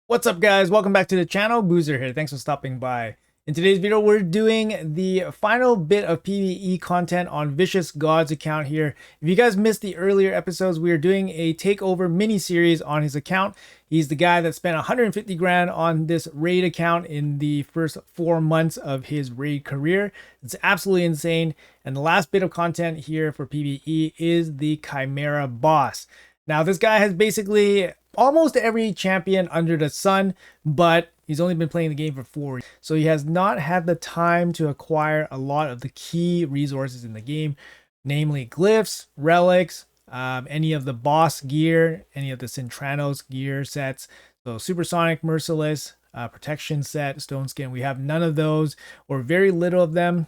What's up, guys? Welcome back to the channel. Boozer here. Thanks for stopping by. In today's video, we're doing the final bit of PvE content on Vicious God's account here. If you guys missed the earlier episodes, we are doing a takeover mini series on his account. He's the guy that spent 150 grand on this raid account in the first 4 months of his raid career. It's absolutely insane. And the last bit of content here for PvE is the Chimera boss. Now, this guy has basically almost every champion under the sun, but he's only been playing the game for 4 years. So he has not had the time to acquire a lot of the key resources in the game, namely glyphs, relics, any of the boss gear, any of the Cintranos gear sets. So Supersonic, Merciless, Protection set, Stone Skin. We have none of those or very little of them.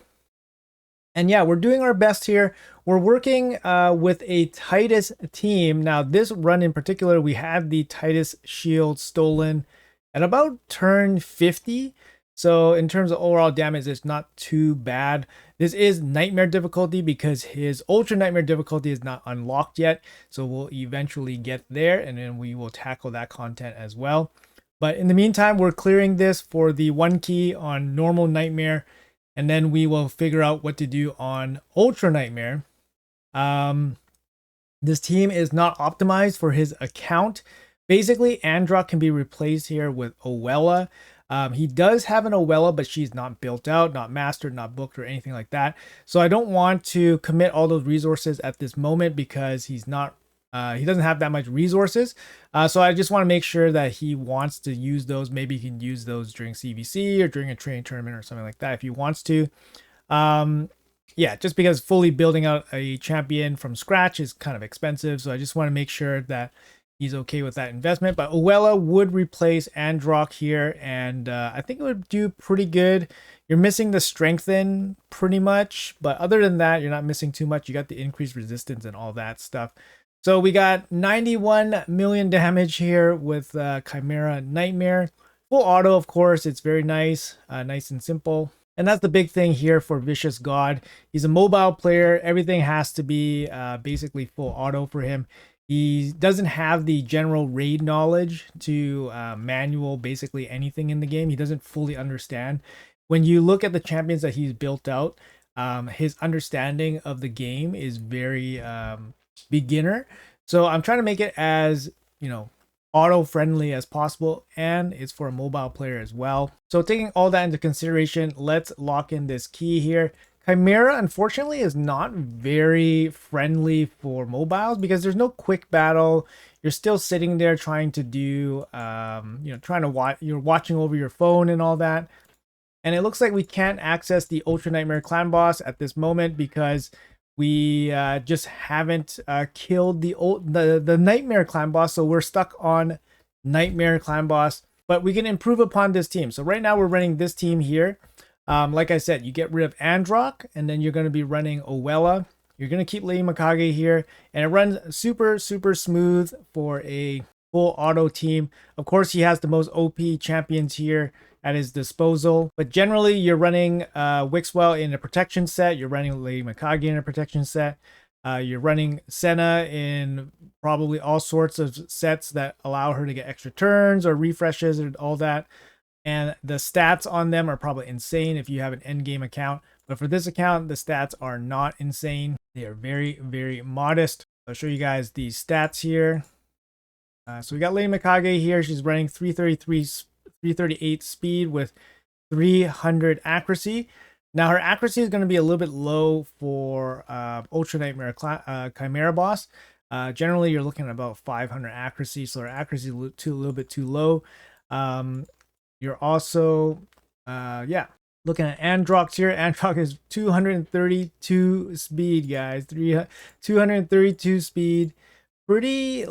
And yeah, we're doing our best here. We're working with a Titus team. Now, this run in particular, we had the Titus shield stolen at about turn 50. So in terms of overall damage, it's not too bad. This is Nightmare difficulty because his Ultra Nightmare difficulty is not unlocked yet. So we'll eventually get there, and then we will tackle that content as well. But in the meantime, we're clearing this for the 1 key on normal Nightmare, and then we will figure out what to do on Ultra Nightmare. This team is not optimized for his account. Basically, Androck can be replaced here with Owella. He does have an Owella, but she's not built out, not mastered, not booked, or anything like that. So I don't want to commit all those resources at this moment because he doesn't have that much resources. So I just want to make sure that he wants to use those. Maybe he can use those during CVC or during a training tournament or something like that if he wants to. Yeah, just because fully building out a champion from scratch is kind of expensive. So I just want to make sure that he's okay with that investment. But Owella would replace Androck here, and I think it would do pretty good. You're missing the strengthen pretty much, but other than that, you're not missing too much. You got the increased resistance and all that stuff. So we got 91 million damage here with Chimera Nightmare. Full auto, of course. It's very nice, nice and simple. And that's the big thing here for Vicious God. He's a mobile player. Everything has to be basically full auto for him. He doesn't have the general raid knowledge to manual basically anything in the game. He doesn't fully understand. When you look at the champions that he's built out, his understanding of the game is very beginner. So I'm trying to make it as, auto friendly as possible, and it's for a mobile player as well. So taking all that into consideration, let's lock in this key here. Chimera, unfortunately, is not very friendly for mobiles because there's no quick battle. You're still sitting there trying to do, trying to watch. You're watching over your phone and all that. And it looks like we can't access the Ultra Nightmare Clan boss at this moment because we just haven't killed the Nightmare Clan boss. So we're stuck on Nightmare Clan boss. But we can improve upon this team. So right now we're running this team here. Like I said, you get rid of Androck, and then you're going to be running Owella. You're going to keep Lady Mikage here, and it runs super, super smooth for a full auto team. Of course, he has the most OP champions here at his disposal, but generally you're running Wixwell in a protection set. You're running Lady Mikage in a protection set. You're running Senna in probably all sorts of sets that allow her to get extra turns or refreshes and all that. And the stats on them are probably insane if you have an endgame account. But for this account, the stats are not insane. They are very, very modest. I'll show you guys the stats here. So we got Lady Mikage here. She's running 338 speed with 300 accuracy. Now her accuracy is going to be a little bit low for Ultra Nightmare Chimera boss. Generally, you're looking at about 500 accuracy, so her accuracy is a little bit too low. You're also, looking at Androx here. Androx is 232 speed, guys. 232 speed. Pretty,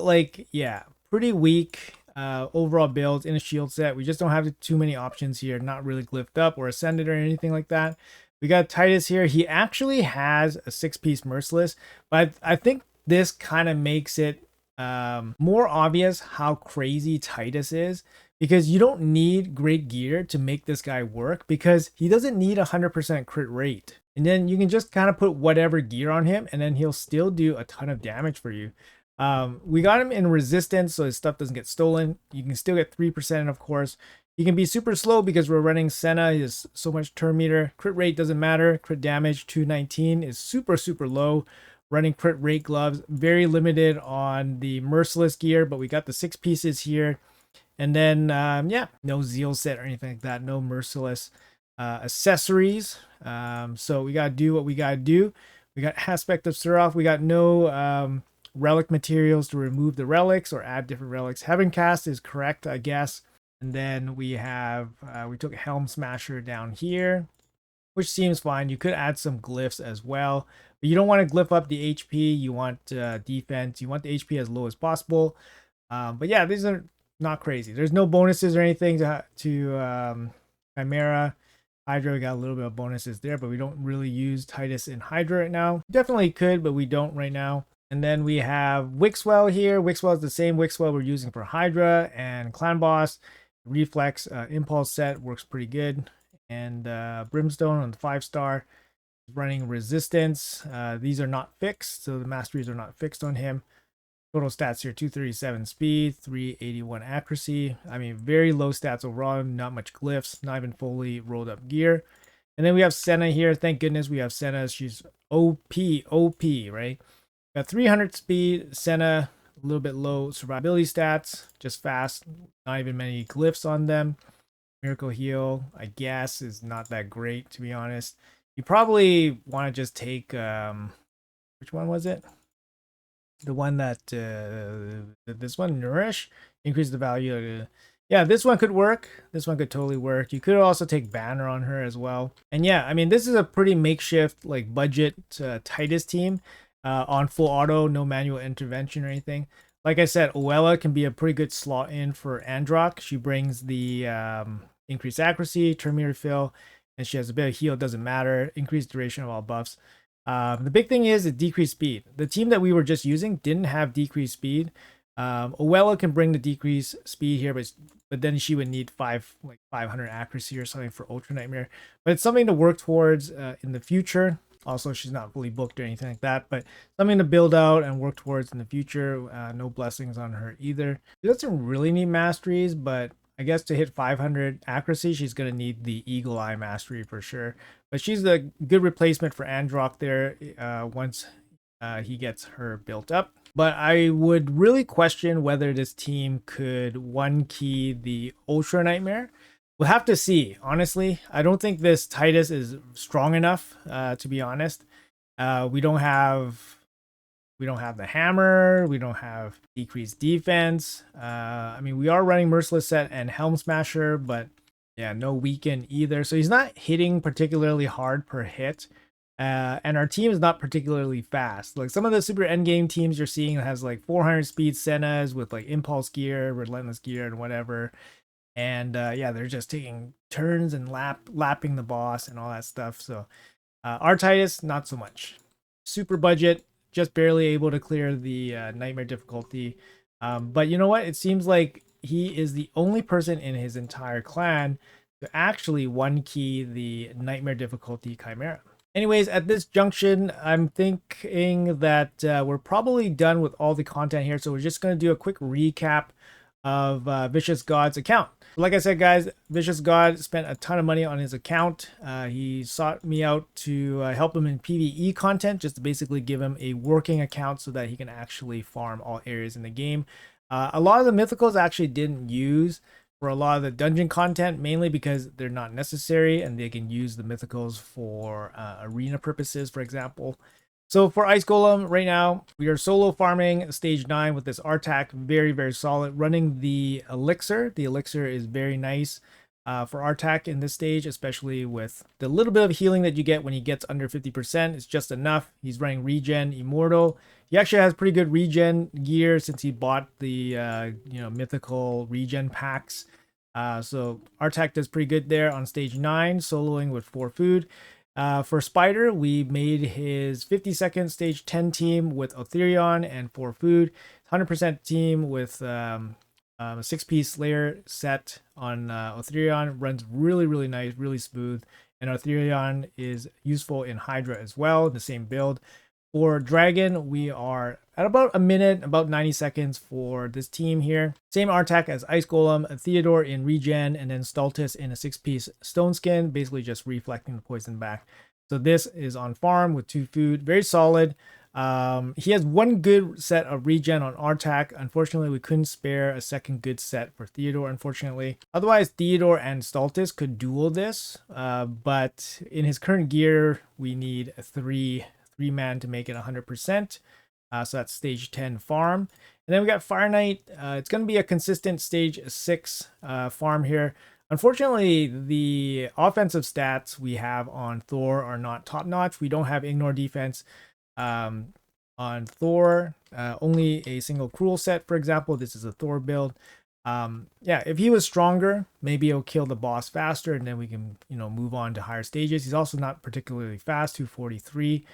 pretty weak overall builds in a shield set. We just don't have too many options here. Not really glyphed up or ascended or anything like that. We got Titus here. He actually has a 6-piece Merciless, but I think this kind of makes it more obvious how crazy Titus is, because you don't need great gear to make this guy work because he doesn't need 100% crit rate. And then you can just kind of put whatever gear on him and then he'll still do a ton of damage for you. We got him in resistance, so his stuff doesn't get stolen. You can still get 3%, of course. He can be super slow because we're running Senna. He has so much turn meter. Crit rate doesn't matter. Crit damage 219 is super, super low. Running crit rate gloves, very limited on the merciless gear, but we got the 6 pieces here. And then, yeah, no zeal set or anything like that. No merciless accessories. So we got to do what we got to do. We got aspect of Seraph. We got no relic materials to remove the relics or add different relics. Heaven cast is correct, I guess. And then we have, we took Helm Smasher down here, which seems fine. You could add some glyphs as well, but you don't want to glyph up the HP. You want defense. You want the HP as low as possible. But yeah, these are not crazy. There's no bonuses or anything to Chimera. Hydra, we got a little bit of bonuses there, but we don't really use Titus in Hydra right now. Definitely could, but we don't right now. And then we have Wixwell here. Wixwell is the same Wixwell we're using for Hydra and Clan Boss. Reflex Impulse set works pretty good. And Brimstone on the 5-star running resistance. These are not fixed, so the masteries are not fixed on him. Total stats here, 237 speed, 381 accuracy. I mean, very low stats overall, not much glyphs, not even fully rolled up gear. And then we have Senna here. Thank goodness we have Senna. She's OP, right? Got 300 speed, Senna, a little bit low survivability stats, just fast, not even many glyphs on them. Miracle Heal, I guess, is not that great, to be honest. You probably want to just take, which one was it? The one that, this one, Nourish, increase the value. Yeah, this one could work. This one could totally work. You could also take Banner on her as well. And yeah, I mean, this is a pretty makeshift, like, budget Titus team. On full auto, no manual intervention or anything. Like I said, Oella can be a pretty good slot in for Androck. She brings the increased accuracy, turn meter fill, and she has a bit of heal, doesn't matter. Increased duration of all buffs. The big thing is decreased speed. The team that we were just using didn't have decreased speed. Oella can bring the decreased speed here, but then she would need 500 accuracy or something for Ultra Nightmare. But it's something to work towards in the future. Also, she's not fully booked or anything like that, but something to build out and work towards in the future. No blessings on her either. She doesn't really need masteries, but I guess to hit 500 accuracy, she's going to need the Eagle Eye mastery for sure. But she's a good replacement for Androck there once he gets her built up. But I would really question whether this team could one key the Ultra Nightmare. We'll have to see. Honestly, I don't think this Titus is strong enough. To be honest, we don't have the hammer. We don't have decreased defense. I mean, we are running Merciless Set and Helm Smasher, but yeah, no weaken either. So he's not hitting particularly hard per hit. And our team is not particularly fast. Like some of the super endgame teams you're seeing has like 400 speed Sennas with like impulse gear, relentless gear, and whatever. And yeah, they're just taking turns and lapping the boss and all that stuff. So our Titus, not so much. Super budget, just barely able to clear the nightmare difficulty. But you know what? It seems like he is the only person in his entire clan to actually one key the nightmare difficulty Chimera. Anyways, at this junction, I'm thinking that we're probably done with all the content here. So we're just going to do a quick recap of Vicious God's account. Like I said, guys, Vicious God spent a ton of money on his account. He sought me out to help him in PvE content, just to basically give him a working account so that he can actually farm all areas in the game. A lot of the mythicals I actually didn't use for a lot of the dungeon content, mainly because they're not necessary and they can use the mythicals for arena purposes, for example. So for Ice Golem, right now, we are solo farming stage 9 with this Artak. Very, very solid. Running the Elixir. The Elixir is very nice for Artak in this stage, especially with the little bit of healing that you get when he gets under 50%. It's just enough. He's running Regen Immortal. He actually has pretty good regen gear since he bought the mythical regen packs. So Artak does pretty good there on stage 9, soloing with 4 food. For Spider, we made his 50-second stage 10 team with Otherion and 4 food. 100% team with a 6-piece Slayer set on Otherion. Runs really, really nice, really smooth. And Otherion is useful in Hydra as well, the same build. For Dragon, we are at about a minute, about 90 seconds for this team here. Same artac as Ice Golem, a Theodore in regen, and then Stultus in a 6-piece Stone Skin, basically just reflecting the poison back. So this is on farm with 2 food, very solid. He has 1 good set of regen on Artac. Unfortunately, we couldn't spare a second good set for Theodore, unfortunately. Otherwise, Theodore and Stultus could duel this, but in his current gear, we need a 3-man to make it 100%. So that's stage 10 farm. And then we got Fire Knight. It's going to be a consistent stage 6 farm here. Unfortunately, the offensive stats we have on Thor are not top-notch. We don't have Ignore Defense. On Thor, only a single Cruel set, for example. This is a Thor build. Yeah, if he was stronger, maybe it'll kill the boss faster, and then we can, move on to higher stages. He's also not particularly fast, 243.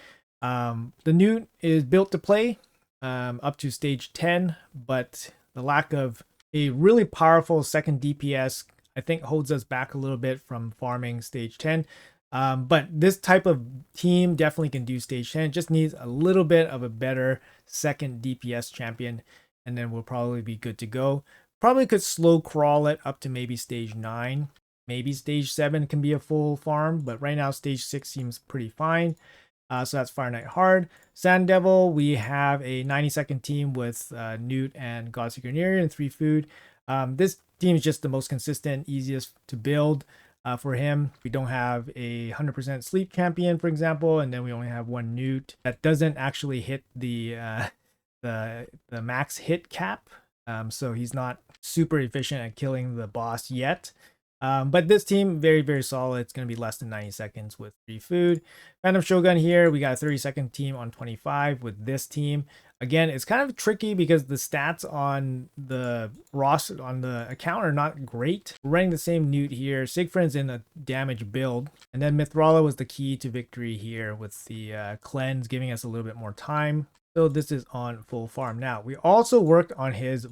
The Newt is built to play up to stage 10, but the lack of a really powerful second DPS, I think, holds us back a little bit from farming stage 10. But this type of team definitely can do stage 10. It just needs a little bit of a better second DPS champion, and then we'll probably be good to go. Probably could slow crawl it up to maybe stage 9. Maybe stage 7 can be a full farm, but right now stage 6 seems pretty fine. So that's Fire Knight hard. Sand Devil, we have a 90-second team with Newt and Godseeker Nereid and 3 food. This team is just the most consistent, easiest to build. For him, we don't have a 100% sleep champion, for example, and then we only have 1 Newt that doesn't actually hit the max hit cap. So he's not super efficient at killing the boss yet. But this team, very, very solid. It's going to be less than 90 seconds with 3 food. Phantom Shogun here, we got a 30-second team on 25 with this team. Again, it's kind of tricky because the stats on the roster, on the account, are not great. We're running the same Newt here. Siegfried's in a damage build. And then Mithrala was the key to victory here with the cleanse, giving us a little bit more time. So this is on full farm. Now, we also worked on his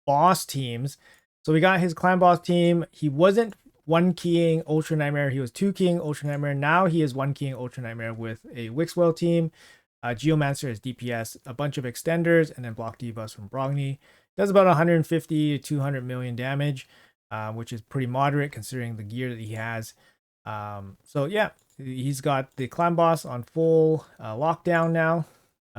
boss teams. So we got his clan boss team. He wasn't 1-keying Ultra Nightmare. He was 2-keying Ultra Nightmare. Now he is 1-keying Ultra Nightmare with a Wixwell team. Geomancer is DPS, a bunch of extenders, and then block debuffs from Brogni. Does about 150 to 200 million damage, which is pretty moderate considering the gear that he has. So yeah, he's got the clan boss on full lockdown now.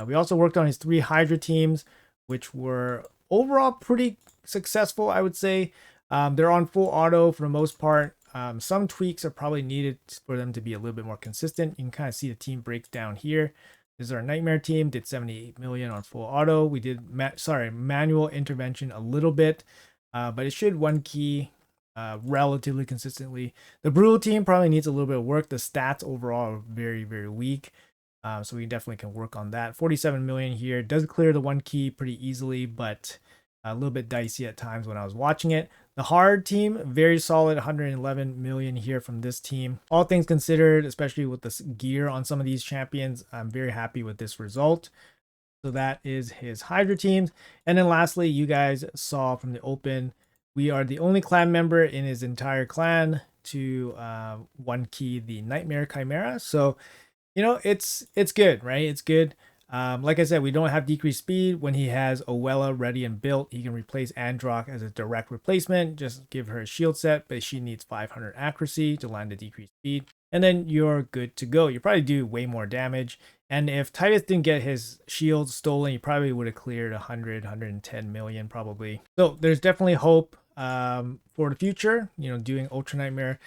We also worked on his 3 Hydra teams, which were overall pretty successful, I would say. They're on full auto for the most part. Some tweaks are probably needed for them to be a little bit more consistent. You can kind of see the team breaks down here. This is our Nightmare team, did 78 million on full auto. We did manual intervention a little bit, but it should 1-key relatively consistently. The Brutal team probably needs a little bit of work. The stats overall are very, very weak. So we definitely can work on that. 47 million here. Does clear the 1-key pretty easily, but a little bit dicey at times when I was watching it. The hard team, very solid, 111 million here from this team. All things considered, especially with this gear on some of these champions, I'm very happy with this result. So that is his Hydra teams. And then lastly, you guys saw from the open, we are the only clan member in his entire clan to 1-key the Nightmare Chimera. So, it's good, right? It's good. Like I said, we don't have decreased speed. When he has Owella ready and built, he can replace Androck as a direct replacement. Just give her a shield set, but she needs 500 accuracy to land the decreased speed. And then you're good to go. You probably do way more damage. And if Titus didn't get his shield stolen, he probably would have cleared 100, 110 million probably. So there's definitely hope for the future, doing Ultra Nightmare.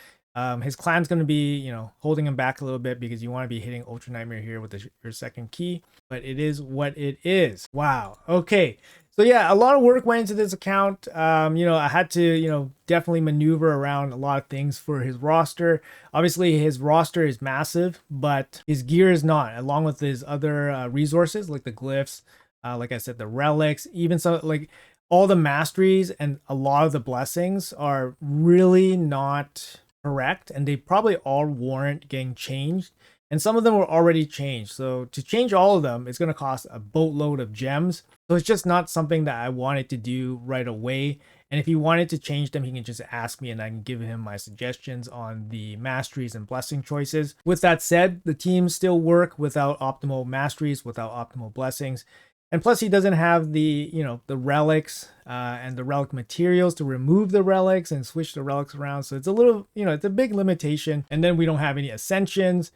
His clan's going to be, holding him back a little bit because you want to be hitting Ultra Nightmare here with your second key, but it is what it is. Wow. Okay. So yeah, a lot of work went into this account. I had to, definitely maneuver around a lot of things for his roster. Obviously his roster is massive, but his gear is not, along with his other resources like the glyphs, like I said, the relics, even so like all the masteries and a lot of the blessings are really not correct, and they probably all warrant getting changed, and some of them were already changed. So to change all of them, it's going to cost a boatload of gems. So it's just not something that I wanted to do right away. And if he wanted to change them, he can just ask me and I can give him my suggestions on the masteries and blessing choices. With that said, the teams still work without optimal masteries, without optimal blessings. And plus he doesn't have the, the relics and the relic materials to remove the relics and switch the relics around. So it's a little, it's a big limitation. And then we don't have any ascensions.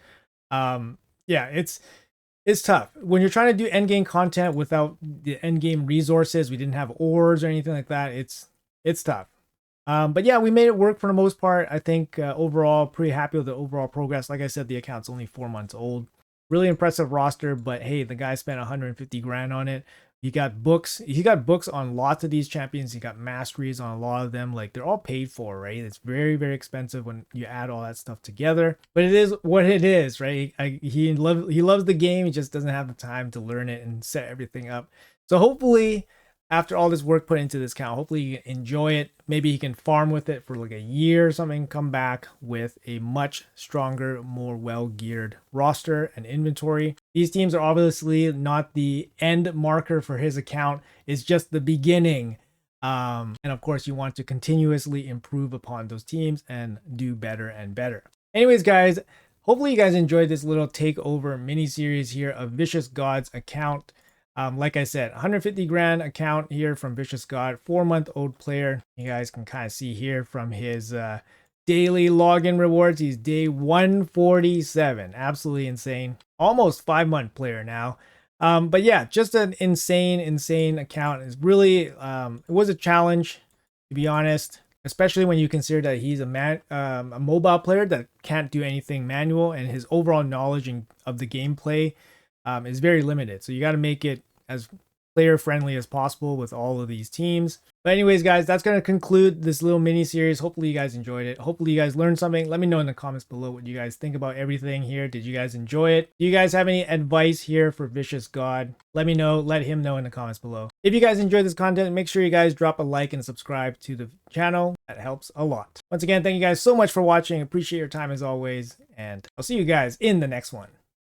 Yeah, it's tough when you're trying to do end game content without the end game resources. We didn't have ores or anything like that. It's tough. But yeah, we made it work for the most part. I think overall, pretty happy with the overall progress. Like I said, the account's only 4 months old. Really impressive roster, but hey, the guy spent 150 grand on it. He got books. He got books on lots of these champions. He got masteries on a lot of them. Like, they're all paid for, right? It's very, very expensive when you add all that stuff together. But it is what it is, right? He loves the game. He just doesn't have the time to learn it and set everything up. So hopefully, after all this work put into this account, hopefully you can enjoy it. Maybe he can farm with it for like a year or something, come back with a much stronger, more well-geared roster and inventory. These teams are obviously not the end marker for his account. It's just the beginning. And of course, you want to continuously improve upon those teams and do better and better. Anyways, guys, hopefully you guys enjoyed this little takeover mini series here of Vicious God's account. Like I said, 150 grand account here from Vicious God, 4-month-old player. You guys can kind of see here from his daily login rewards. He's day 147. Absolutely insane. Almost 5-month player now. But yeah, just an insane account. It's really, it was a challenge, to be honest, especially when you consider that he's a mobile player that can't do anything manual, and his overall knowledge of the gameplay is very limited. So you got to make it as player friendly as possible with all of these teams. But anyways, guys, that's going to conclude this little mini series. Hopefully you guys enjoyed it. Hopefully you guys learned something. Let me know in the comments below what you guys think about everything here. Did you guys enjoy it? Do you guys have any advice here for Vicious God? Let me know. Let him know in the comments below. If you guys enjoyed this content, make sure you guys drop a like and subscribe to the channel. That helps a lot. Once again, thank you guys so much for watching. Appreciate your time as always. And I'll see you guys in the next one.